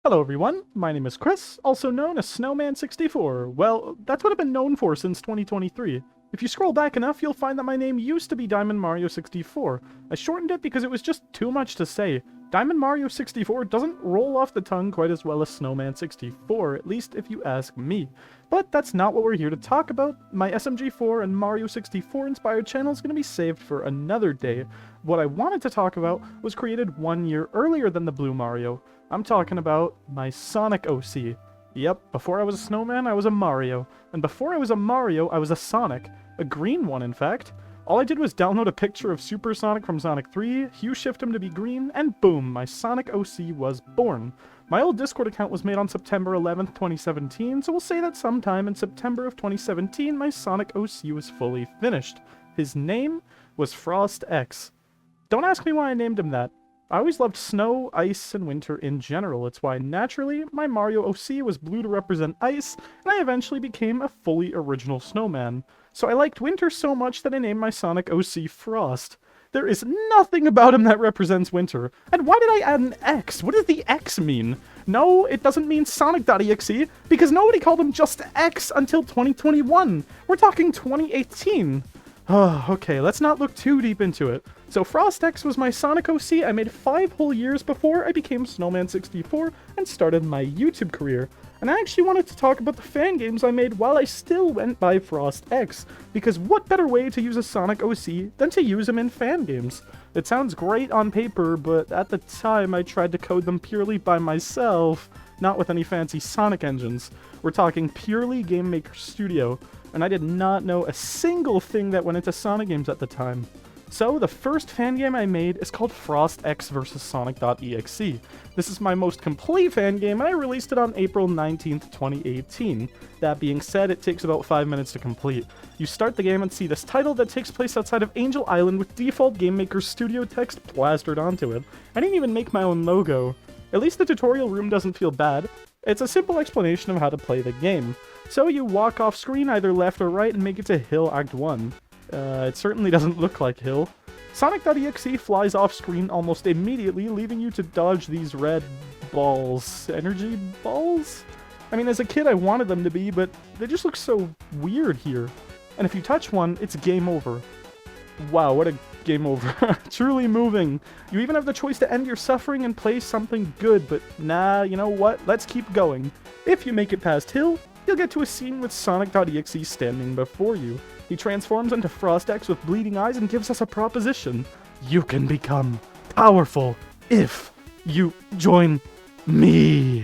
Hello everyone, my name is Chris, also known as Snowman64. Well, that's what I've been known for since 2023. If you scroll back enough, you'll find that my name used to be Diamond Mario 64. I shortened it because it was just too much to say. Diamond Mario 64 doesn't roll off the tongue quite as well as Snowman 64, at least if you ask me. But that's not what we're here to talk about. My SMG4 and Mario 64 inspired channel is going to be saved for another day. What I wanted to talk about was created 1 year earlier than the Blue Mario. I'm talking about my Sonic OC. Yep, before I was a snowman, I was a Mario. And before I was a Mario, I was a Sonic. A green one, in fact. All I did was download a picture of Super Sonic from Sonic 3, hue shift him to be green, and boom, my Sonic OC was born. My old Discord account was made on September 11th, 2017, so we'll say that sometime in September of 2017, my Sonic OC was fully finished. His name was Frost.exe. Don't ask me why I named him that. I always loved snow, ice, and winter in general. It's why, naturally, my Mario OC was blue to represent ice, and I eventually became a fully original snowman. So I liked winter so much that I named my Sonic OC Frost. There is nothing about him that represents winter. And why did I add an X? What does the X mean? No, it doesn't mean Sonic.exe, because nobody called him just X until 2021. We're talking 2018. Oh, okay, let's not look too deep into it. So Frost.exe was my Sonic OC I made 5 whole years before I became Snowman64 and started my YouTube career. And I actually wanted to talk about the fan games I made while I still went by Frost.exe, because what better way to use a Sonic OC than to use him in fan games? It sounds great on paper, but at the time I tried to code them purely by myself, not with any fancy Sonic engines. We're talking purely Game Maker Studio, and I did not know a single thing that went into Sonic games at the time. So, the first fan game I made is called Frost.exe vs Sonic.exe. This is my most complete fan game, and I released it on April 19th, 2018. That being said, it takes about 5 minutes to complete. You start the game and see this title that takes place outside of Angel Island with default Game Maker Studio text plastered onto it. I didn't even make my own logo. At least the tutorial room doesn't feel bad. It's a simple explanation of how to play the game. So you walk off screen either left or right and make it to Hill Act 1. It certainly doesn't look like Hill. Sonic.exe flies off screen almost immediately, leaving you to dodge these red balls. Energy balls? I mean, as a kid I wanted them to be, but they just look so weird here. And if you touch one, it's game over. Wow, what a game over. Truly moving. You even have the choice to end your suffering and play something good, but nah, you know what? Let's keep going. If you make it past Hill, you'll get to a scene with Sonic.exe standing before you. He transforms into Frost.exe with bleeding eyes and gives us a proposition. You can become powerful if you join me.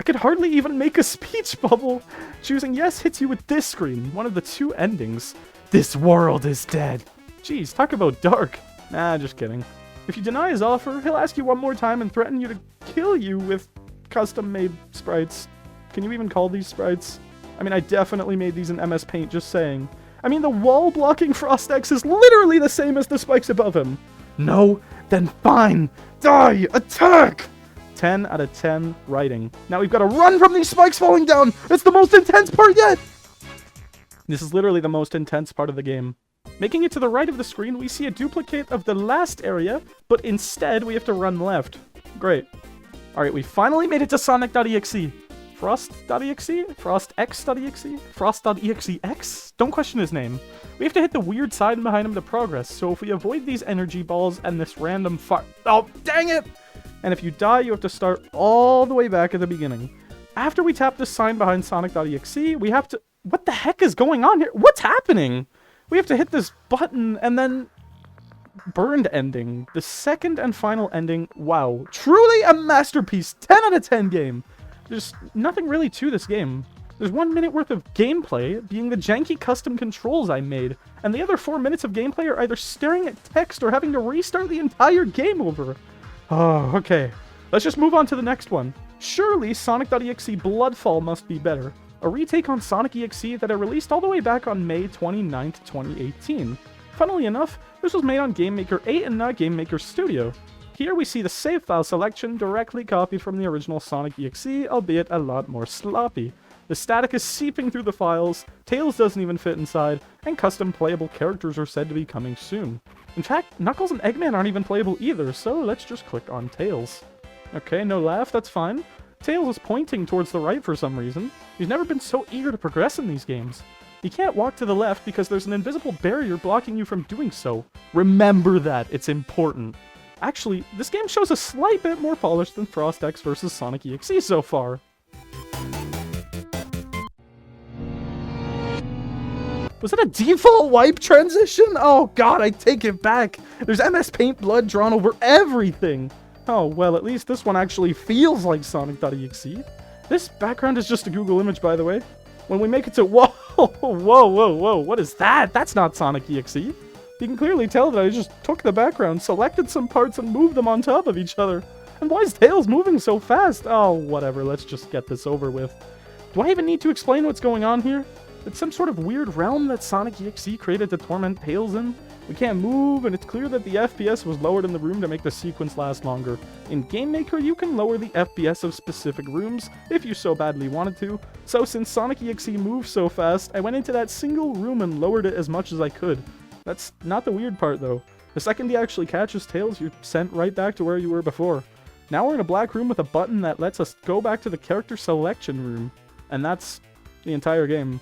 I could hardly even make a speech bubble. Choosing yes hits you with this screen, one of the 2 endings. This world is dead. Jeez, talk about dark. Nah, just kidding. If you deny his offer, he'll ask you one more time and threaten you to kill you with custom-made sprites. Can you even call these sprites? I mean, I definitely made these in MS Paint, just saying. I mean, the wall-blocking Frost.exe is literally the same as the spikes above him. No? Then fine. Die! Attack! 10 out of 10 writing. Now we've got to run from these spikes falling down! It's the most intense part yet! This is literally the most intense part of the game. Making it to the right of the screen, we see a duplicate of the last area, but instead we have to run left. Great. Alright, we finally made it to Sonic.exe. Frost.exe? Frost.exe.exe? Frost.exe? Don't question his name. We have to hit the weird sign behind him to progress, so if we avoid these energy balls and this random oh, dang it! And if you die, you have to start all the way back at the beginning. After we tap this sign behind Sonic.exe, we have to... What the heck is going on here? What's happening? We have to hit this button and then... Burned ending. The second and final ending. Wow. Truly a masterpiece. 10 out of 10 game. There's nothing really to this game. There's 1 minute worth of gameplay being the janky custom controls I made, and the other 4 minutes of gameplay are either staring at text or having to restart the entire game over. Oh, okay. Let's just move on to the next one. Surely Sonic.exe Bloodfall must be better. A retake on Sonic.exe that I released all the way back on May 29th, 2018. Funnily enough, this was made on Game Maker 8 and not Game Maker Studio. Here we see the save file selection directly copied from the original Sonic.exe, albeit a lot more sloppy. The static is seeping through the files, Tails doesn't even fit inside, and custom playable characters are said to be coming soon. In fact, Knuckles and Eggman aren't even playable either, so let's just click on Tails. Okay, no laugh, that's fine. Tails is pointing towards the right for some reason. He's never been so eager to progress in these games. You can't walk to the left because there's an invisible barrier blocking you from doing so. Remember that, it's important. Actually, this game shows a slight bit more polish than Frost.exe vs Sonic.exe so far. Was that a default wipe transition? Oh god, I take it back. There's MS Paint blood drawn over everything. Oh, well, at least this one actually feels like Sonic.exe. This background is just a Google image, by the way. When we make it to... Whoa, whoa, what is that? That's not Sonic.exe. You can clearly tell that I just took the background, selected some parts, and moved them on top of each other. And why is Tails moving so fast? Oh, whatever, let's just get this over with. Do I even need to explain what's going on here? It's some sort of weird realm that Sonic.exe created to torment Tails in. We can't move, and it's clear that the FPS was lowered in the room to make the sequence last longer. In Game Maker, you can lower the FPS of specific rooms, if you so badly wanted to. So since Sonic.exe moves so fast, I went into that single room and lowered it as much as I could. That's not the weird part, though. The second he actually catches Tails, you're sent right back to where you were before. Now we're in a black room with a button that lets us go back to the character selection room. And that's the entire game.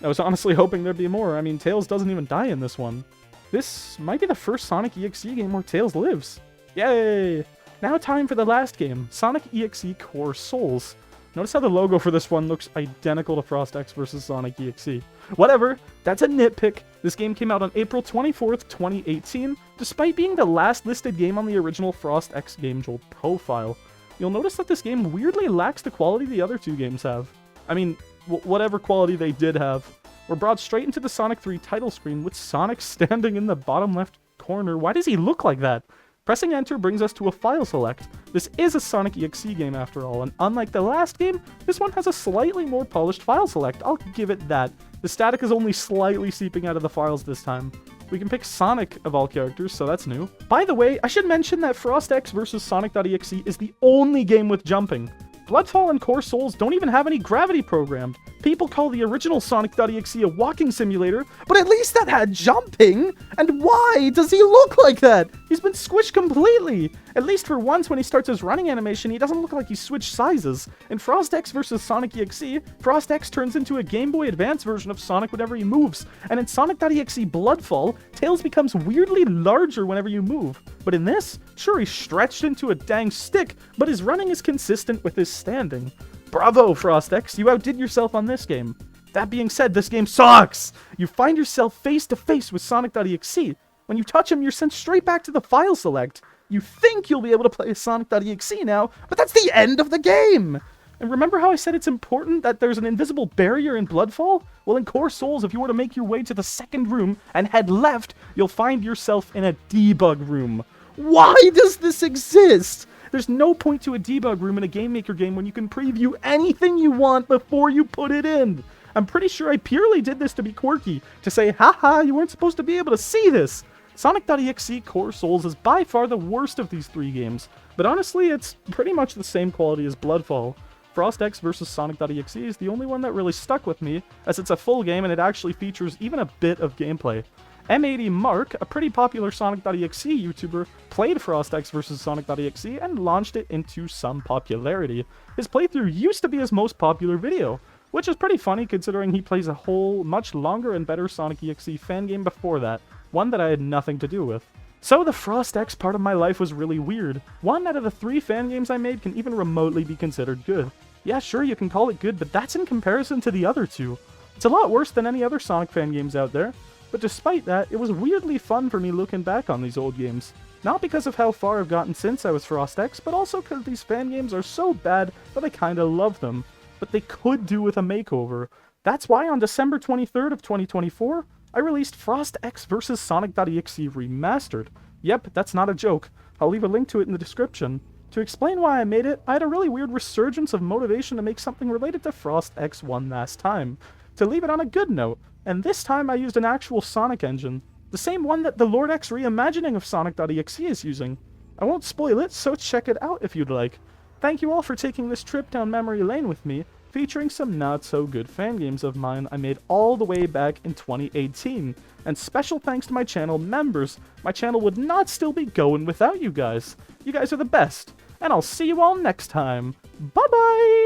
I was honestly hoping there'd be more. I mean, Tails doesn't even die in this one. This might be the first Sonic.exe game where Tails lives. Yay! Now time for the last game, Sonic.exe Core Souls. Notice how the logo for this one looks identical to Frost.exe vs Sonic.exe. Whatever, that's a nitpick. This game came out on April 24th, 2018, despite being the last listed game on the original Frost.exe game Joel profile. You'll notice that this game weirdly lacks the quality the other two games have. I mean, whatever quality they did have. We're brought straight into the Sonic 3 title screen with Sonic standing in the bottom left corner. Why does he look like that? Pressing enter brings us to a file select. This is a Sonic.exe game after all, and unlike the last game, this one has a slightly more polished file select. I'll give it that. The static is only slightly seeping out of the files this time. We can pick Sonic of all characters, so that's new. By the way, I should mention that Frost.exe vs Sonic.exe is the only game with jumping. Bloodfall and Core Souls don't even have any gravity programmed. People call the original Sonic.exe a walking simulator, but at least that had jumping! And why does he look like that? He's been squished completely! At least for once when he starts his running animation, he doesn't look like he switched sizes. In Frost.exe vs Sonic.exe, Frost.exe turns into a Game Boy Advance version of Sonic whenever he moves, and in Sonic.exe Bloodfall, Tails becomes weirdly larger whenever you move. But in this, sure, he's stretched into a dang stick, but his running is consistent with his standing. Bravo, Frost.exe, you outdid yourself on this game. That being said, this game sucks! You find yourself face to face with Sonic.exe. When you touch him, you're sent straight back to the file select. You think you'll be able to play Sonic.exe now, but that's the end of the game! And remember how I said it's important that there's an invisible barrier in Bloodfall? Well, in Core Souls, if you were to make your way to the second room and head left, you'll find yourself in a debug room. Why does this exist? There's no point to a debug room in a Game Maker game when you can preview anything you want before you put it in. I'm pretty sure I purely did this to be quirky, to say, haha, you weren't supposed to be able to see this. Sonic.exe Core Souls is by far the worst of these three games, but honestly, it's pretty much the same quality as Bloodfall. Frost.exe vs Sonic.exe is the only one that really stuck with me, as it's a full game and it actually features even a bit of gameplay. M80 Mark, a pretty popular Sonic.exe YouTuber, played Frost.exe vs Sonic.exe and launched it into some popularity. His playthrough used to be his most popular video, which is pretty funny considering he plays a whole, much longer and better Sonic.exe fan game before that, one that I had nothing to do with. So the Frost.exe part of my life was really weird. One out of the 3 fan games I made can even remotely be considered good. Yeah, sure, you can call it good, but that's in comparison to the other 2. It's a lot worse than any other Sonic fan games out there. But despite that, it was weirdly fun for me looking back on these old games. Not because of how far I've gotten since I was Frost.exe, but also because these fan games are so bad that I kinda love them. But they could do with a makeover. That's why on December 23rd of 2024, I released Frost.exe vs Sonic.exe Remastered. Yep, that's not a joke. I'll leave a link to it in the description. To explain why I made it, I had a really weird resurgence of motivation to make something related to Frost.exe one last time. To leave it on a good note, and this time I used an actual Sonic engine. The same one that the Lord X reimagining of Sonic.exe is using. I won't spoil it, so check it out if you'd like. Thank you all for taking this trip down memory lane with me, featuring some not-so-good fan games of mine I made all the way back in 2018. And special thanks to my channel members. My channel would not still be going without you guys. You guys are the best. and I'll see you all next time. Bye-bye!